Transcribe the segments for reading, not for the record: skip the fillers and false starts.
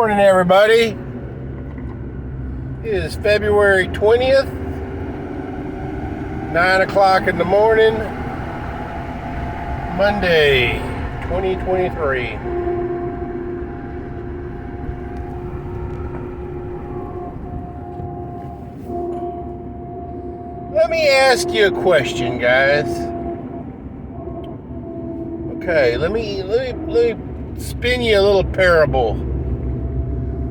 Morning, everybody. It is February 20th, 9 o'clock in the morning, Monday, 2023. Let me ask you a question, guys. Okay, let me spin you a little parable.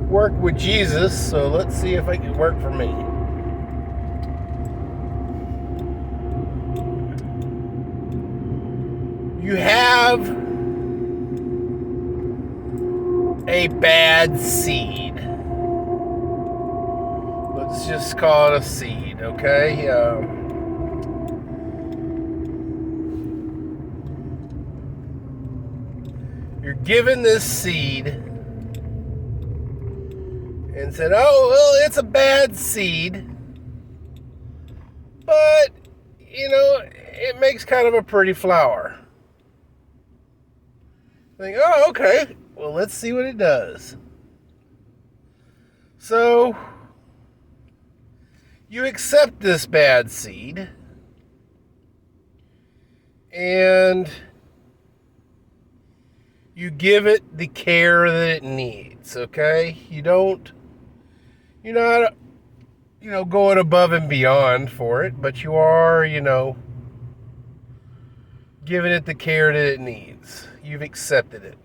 Work with Jesus, so let's see if it can work for me. You have a bad seed. Let's just call it a seed, okay? You're given this seed and said, oh, well, it's a bad seed, but, it makes kind of a pretty flower. Think, oh, okay, well, let's see what it does. So, you accept this bad seed, and you give it the care that it needs, okay? You're not, going above and beyond for it, but you are, giving it the care that it needs. You've accepted it.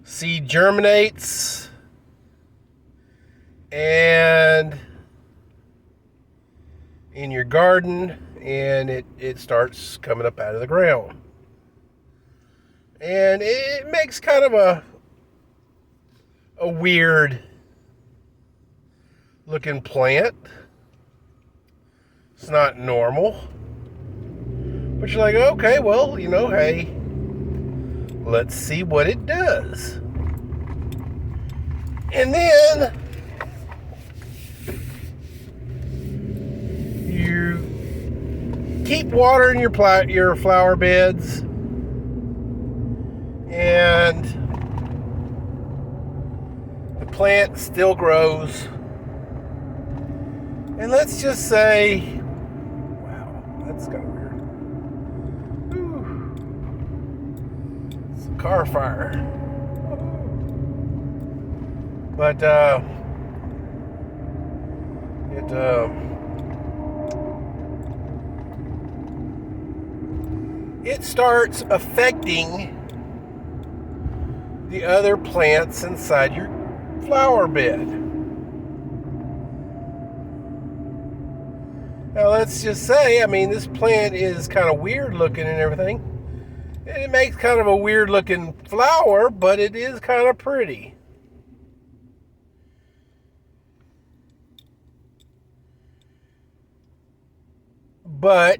Seed germinates, and in your garden, and it starts coming up out of the ground. And it makes kind of a weird looking plant. It's not normal. But you're like, okay, well, hey, let's see what it does. And then you keep watering your flower beds, and the plant still grows. And let's just say, wow, that's kind of weird. Whew. It's a car fire. But it starts affecting the other plants inside your flower bed. Now let's just say, this plant is kind of weird looking and everything. And it makes kind of a weird looking flower, but it is kind of pretty. But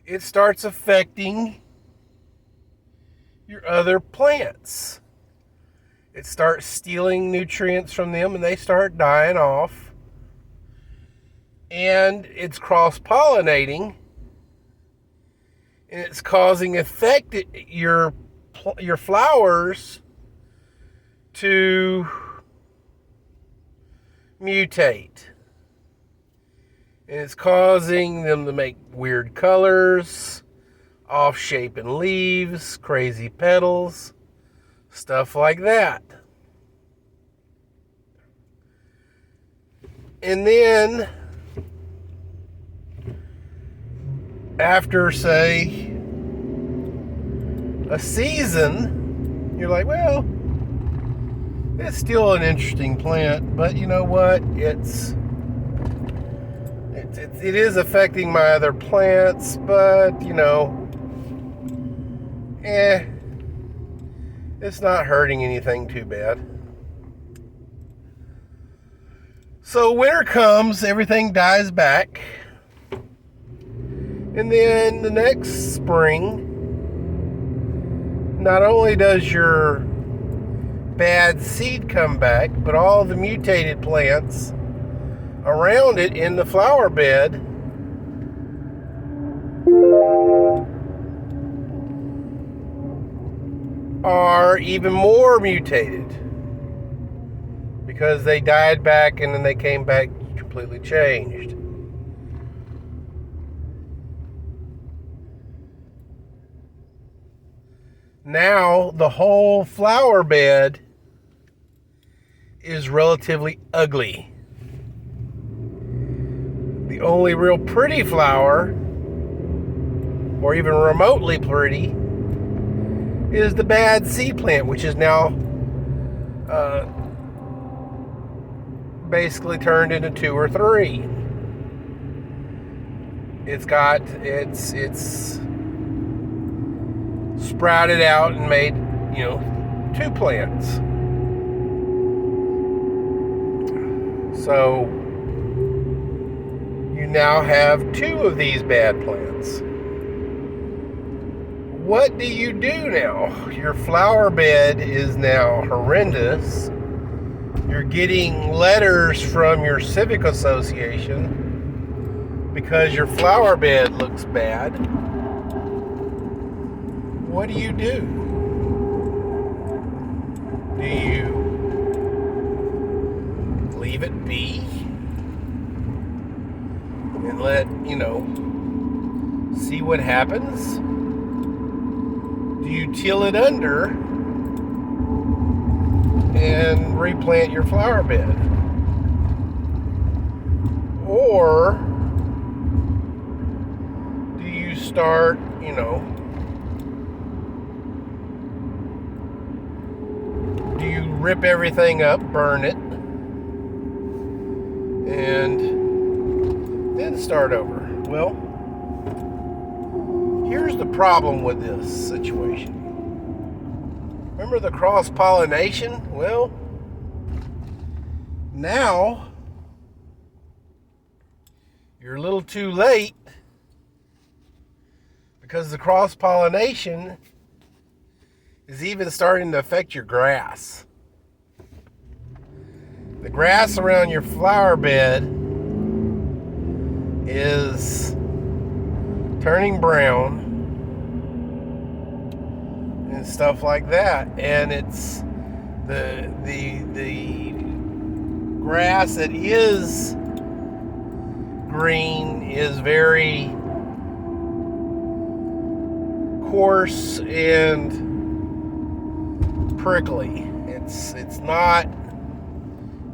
it starts affecting your other plants. It starts stealing nutrients from them, and they start dying off. And it's cross-pollinating, and it's causing your flowers to mutate. And it's causing them to make weird colors, off-shaping leaves, crazy petals, stuff like that. And then, after, say, a season, you're like, well, it's still an interesting plant, but you know what? It is affecting my other plants, but, it's not hurting anything too bad. So winter comes, everything dies back. And then the next spring, not only does your bad seed come back, but all the mutated plants around it in the flower bed are even more mutated because they died back and then they came back completely changed. Now the whole flower bed is relatively ugly. The only real pretty flower, or even remotely pretty, is the bad sea plant, which is now basically turned into 2 or 3. It's sprouted out and made, 2 plants. So you now have 2 of these bad plants. What do you do now? Your flower bed is now horrendous. You're getting letters from your civic association because your flower bed looks bad. What do you do? Do you leave it be and let, see what happens? Do you till it under and replant your flower bed? Or do you start, do you rip everything up, burn it, and then start over? Well, here's the problem with this situation. Remember the cross-pollination? Well, now you're a little too late because the cross-pollination is even starting to affect your grass. The grass around your flower bed is turning brown and stuff like that, and it's the grass that is green is very coarse and prickly. It's not,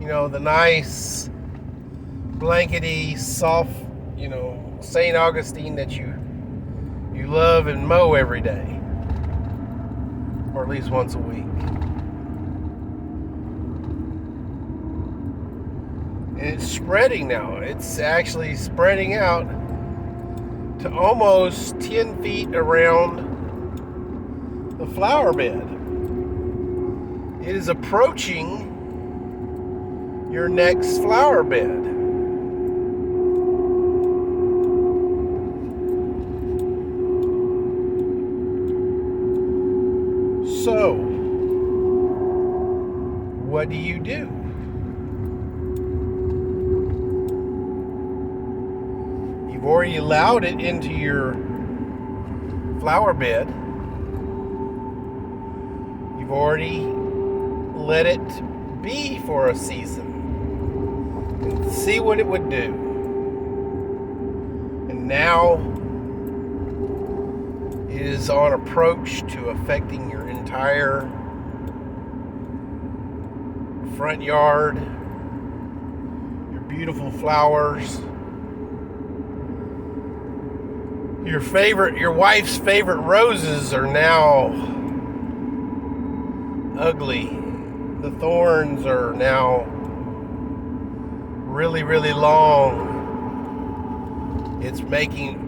the nice blankety soft, St. Augustine that you love and mow every day, or at least once a week. And it's spreading now. It's actually spreading out to almost 10 feet around the flower bed. It is approaching your next flower bed. So, what do you do? You've already allowed it into your flower bed. You've already let it be for a season and see what it would do. And now it is on approach to affecting your entire front yard, your beautiful flowers, your wife's favorite roses are now ugly. The thorns are now really, really long. It's making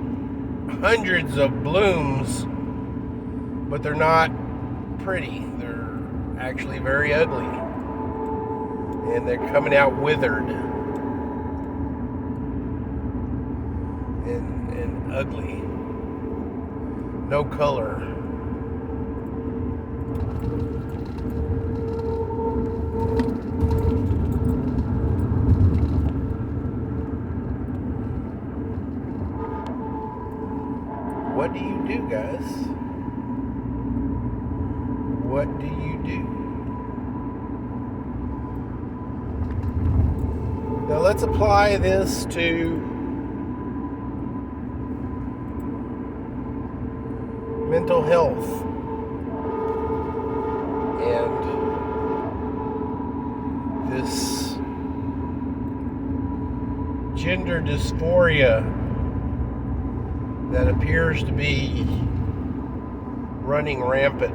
hundreds of blooms, but they're not pretty. They're actually very ugly. And they're coming out withered and ugly. No color. What do you do, guys? What what do you do? Now let's apply this to mental health and this gender dysphoria that appears to be running rampant.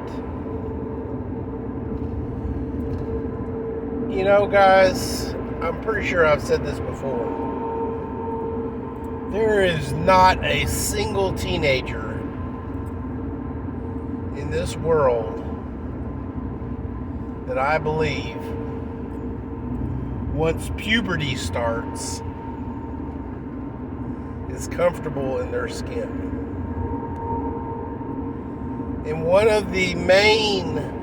You know, guys, I'm pretty sure I've said this before. There is not a single teenager in this world that I believe, once puberty starts, is comfortable in their skin. And one of the main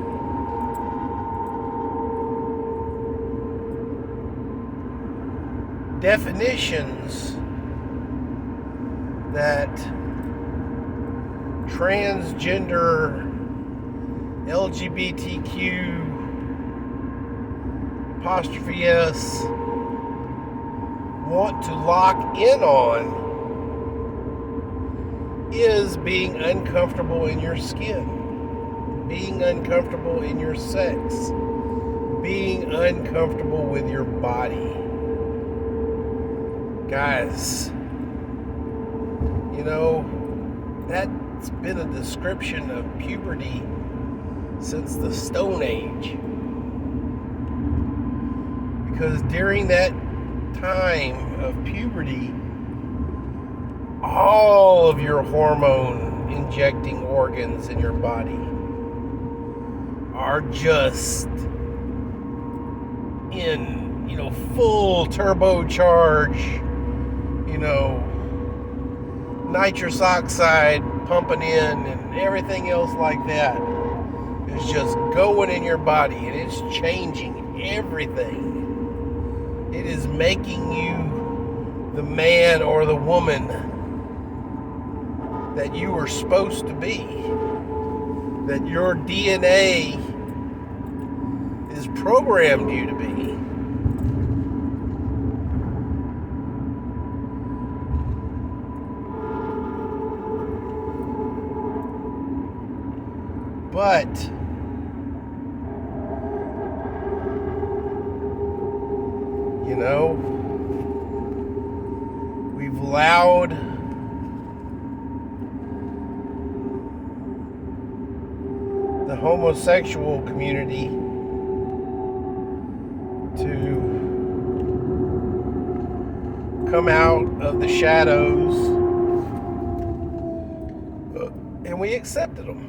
definitions that transgender LGBTQ apostrophe S want to lock in on is being uncomfortable in your skin, being uncomfortable in your sex, being uncomfortable with your body. Guys, you know, that's been a description of puberty since the Stone Age. Because during that time of puberty, all of your hormone injecting organs in your body are just in, full turbocharge, nitrous oxide pumping in and everything else like that is just going in your body, and it's changing everything. It is making you the man or the woman that you were supposed to be, that your DNA is programmed you to be. But we've allowed the homosexual community to come out of the shadows, and we accepted them.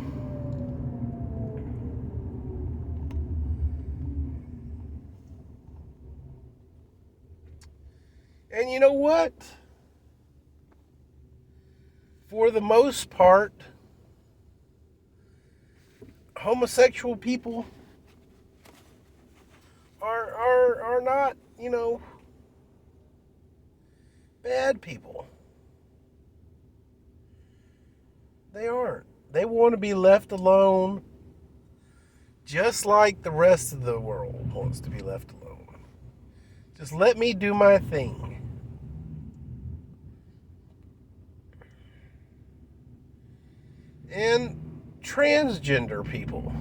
And you know what? For the most part, homosexual people are not, bad people. They aren't. They want to be left alone, just like the rest of the world wants to be left alone. Just let me do my thing. And transgender people,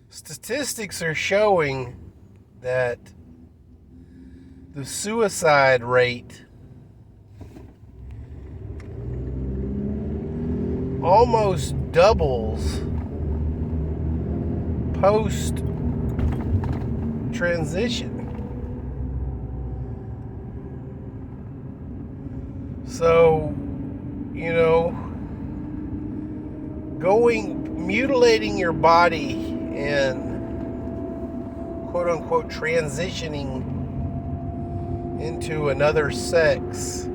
statistics are showing that the suicide rate almost doubles post transition. So, mutilating your body and quote unquote transitioning into another sex,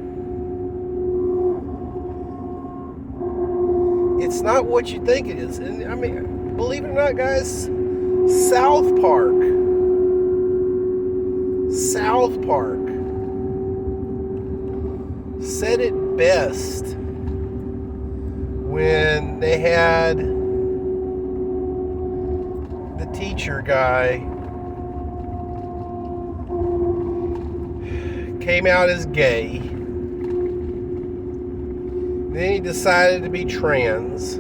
it's not what you think it is. And I mean, believe it or not, guys, South Park South Park said it best when they had the teacher guy came out as gay. Then he decided to be trans.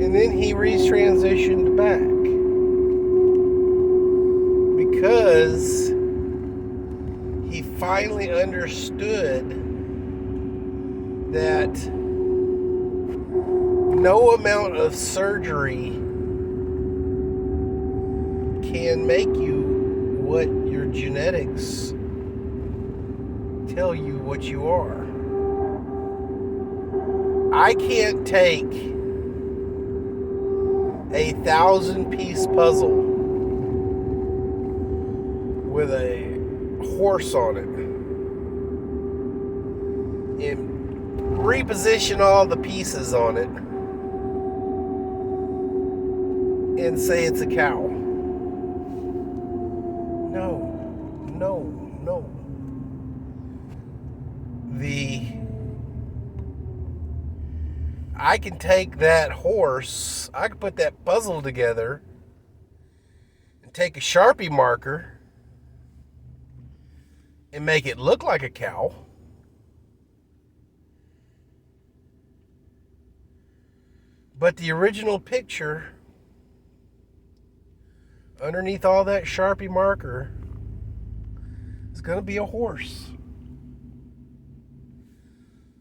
And then he retransitioned back. Because he finally understood that no amount of surgery can make you what your genetics tell you what you are. I can't take a 1,000-piece puzzle with a horse on it and reposition all the pieces on it and say it's a cow. No. I can take that horse, I can put that puzzle together and take a Sharpie marker and make it look like a cow. But the original picture, underneath all that Sharpie marker, is going to be a horse.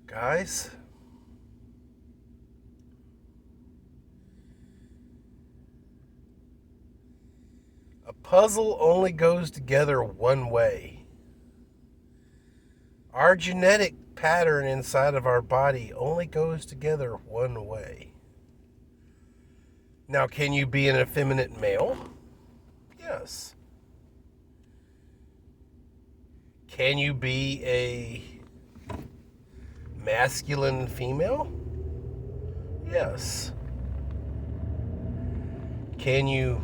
Guys, a puzzle only goes together one way. Our genetic pattern inside of our body only goes together one way. Now, can you be an effeminate male? Yes. Can you be a masculine female? Yes. Can you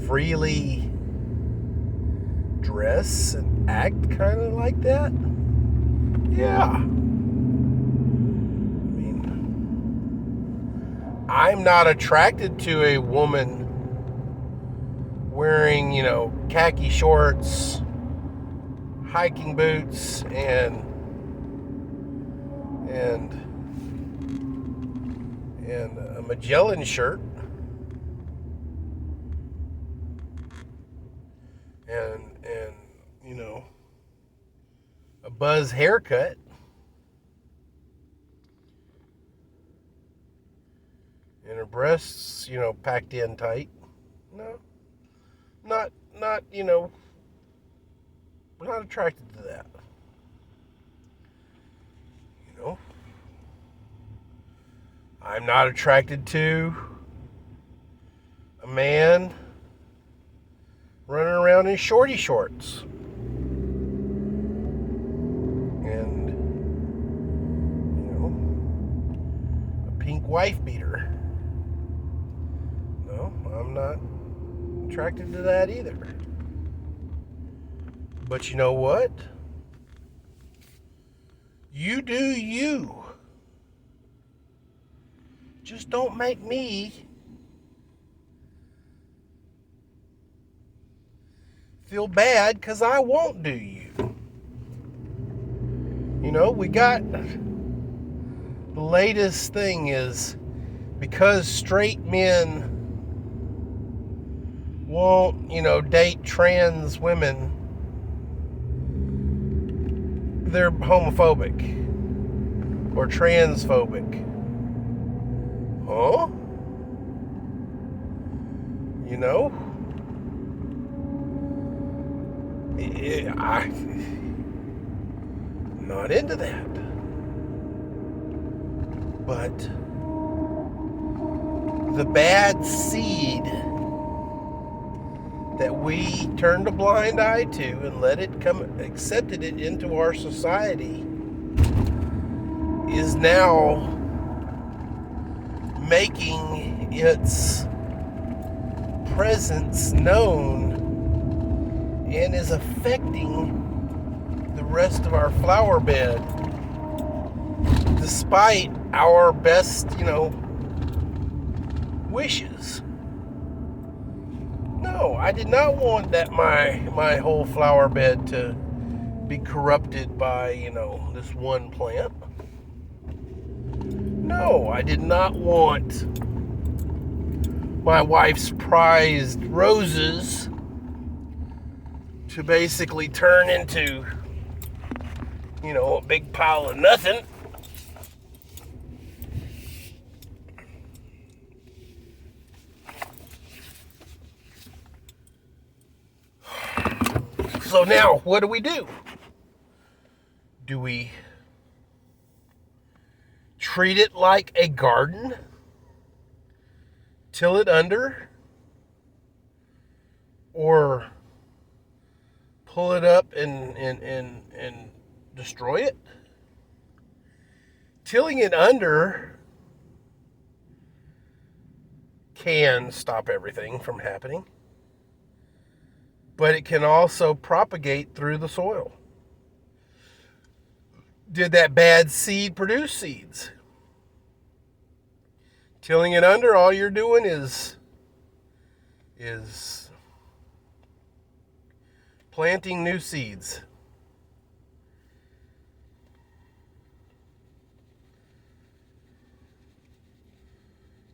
freely dress and act kind of like that? Yeah. I'm not attracted to a woman wearing, khaki shorts, hiking boots, and a Magellan shirt, and a buzz haircut. And her breasts, packed in tight. No. Not, we're not attracted to that. I'm not attracted to a man running around in shorty shorts. And, a pink wife beater. No, I'm not attracted to that either. But you know what? You do you. Just don't make me feel bad because I won't do you. We got the latest thing is because straight men won't, date trans women, they're homophobic or transphobic. Huh? I'm not into that. But the bad seed that we turned a blind eye to and accepted it into our society is now making its presence known and is affecting the rest of our flower bed, despite our best, wishes. No, I did not want that my whole flower bed to be corrupted by, this one plant. No, I did not want my wife's prized roses to basically turn into, a big pile of nothing. So now, what do? Do we treat it like a garden? Till it under? Or pull it up and destroy it? Tilling it under can stop everything from happening, but it can also propagate through the soil. Did that bad seed produce seeds? Tilling it under, all you're doing is planting new seeds.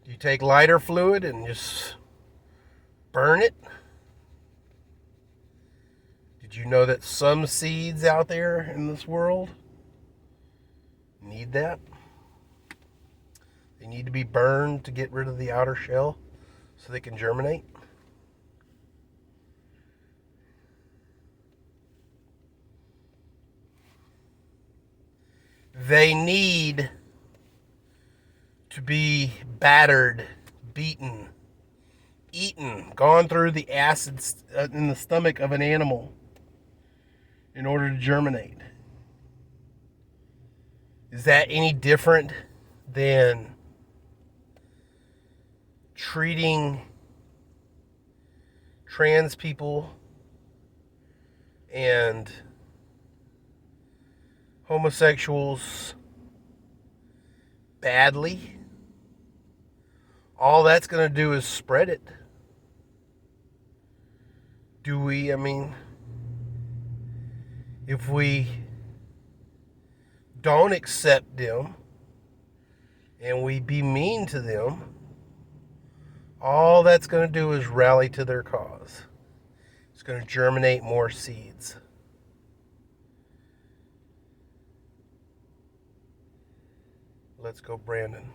Do you take lighter fluid and just burn it? Did you know that some seeds out there in this world need that? They need to be burned to get rid of the outer shell so they can germinate. They need to be battered, beaten, eaten, gone through the acids in the stomach of an animal in order to germinate. Is that any different than treating trans people and homosexuals badly? All that's going to do is spread it. Do we, if we don't accept them and we be mean to them, all that's going to do is rally to their cause. It's going to germinate more seeds. Let's go, Brandon.